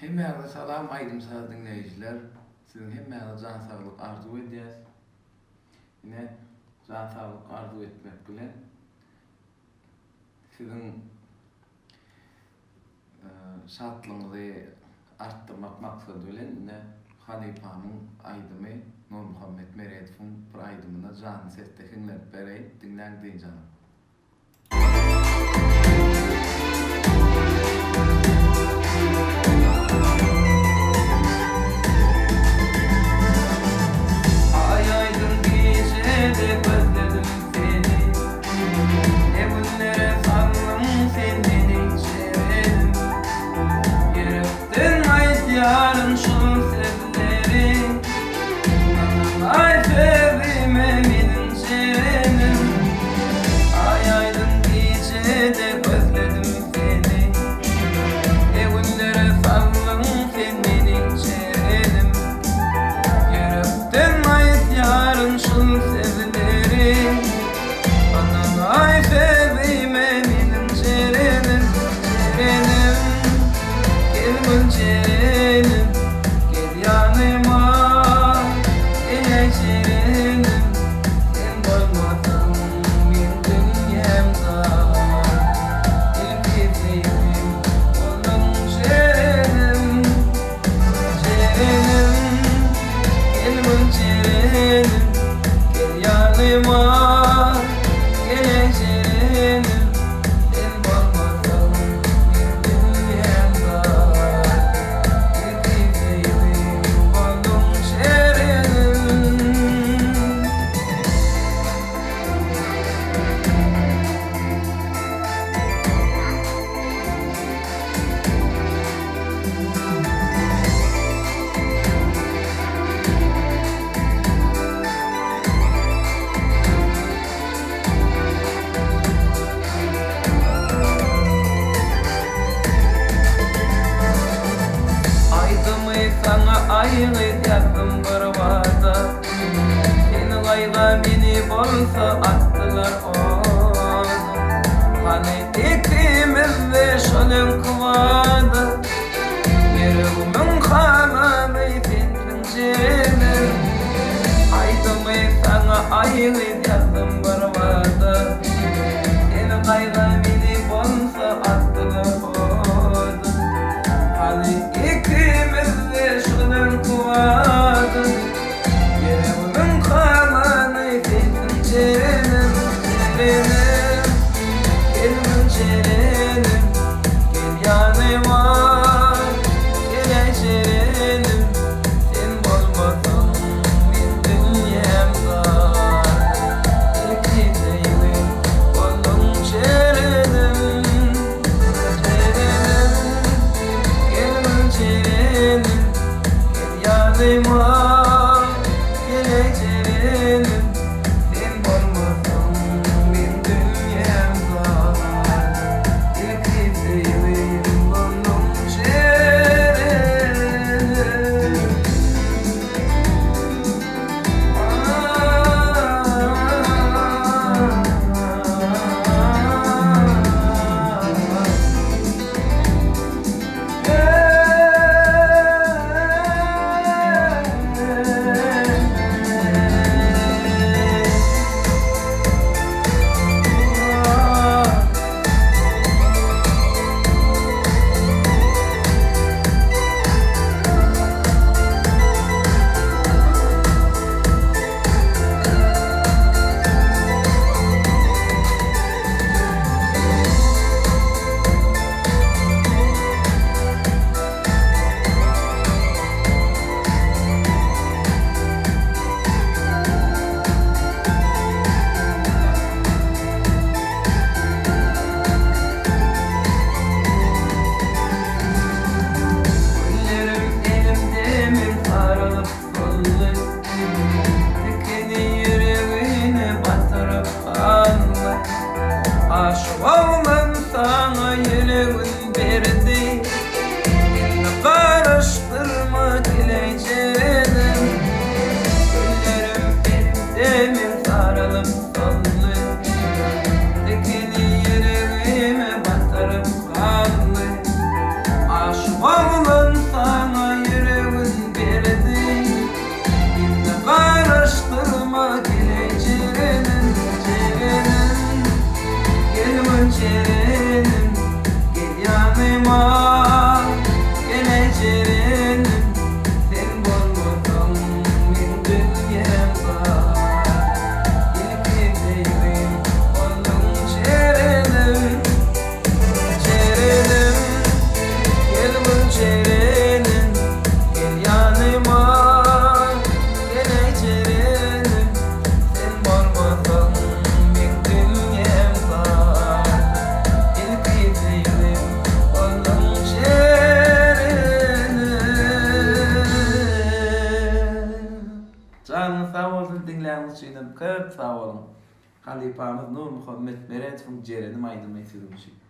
Hemmeğe salam aydın sağ dinleyiciler. Sizin hemmeğe can sağlık arzu edeceğiz. Yine can sağlık arzu etmek bilen sizin şartlığınızı arttırmak maksadı bilen yine Halifa'nın aydımı Nur Muhammed Meredif'in bir aydımına canı sesle dinleyip bereyim dinlendiğin canım. Yarın şu sözleri ay sevime bilincenim. Ay aydın gecede özledim seni. Evlere saldım senin içerim. Yürekten ait yarın şu sözleri bana ay sevime bilincenim. Gel cerenim, gel yanıma, gel cerenim. Sen olmasan bir dünyamda, ilk sevim olun cerenim. Cerenim, gel cerenim, gel yanıma, gel cerenim. Ayını yaktım bırvada. Senin ayla beni bolsa attılar oğlum. Hani ikimiz de şölün kıvadı. Yüreğimin kanadı senin cenin. Aydım sana ayını yaktım bırvada. Senin ayla beni bolsa attılar oğlum. Hani ikimiz de şölün kıvadı. Yüreğimin kananı senin cerenim. Cerenim, gel cerenim, gel yanıma, gel cerenim. Sen olmasan bir dünyamda, ilk sevim olun cerenim. Cerenim, gel köp sag bolun. Halipamyz Nur Muhammed Meredowň jerenim aýdylmy sürmüşik.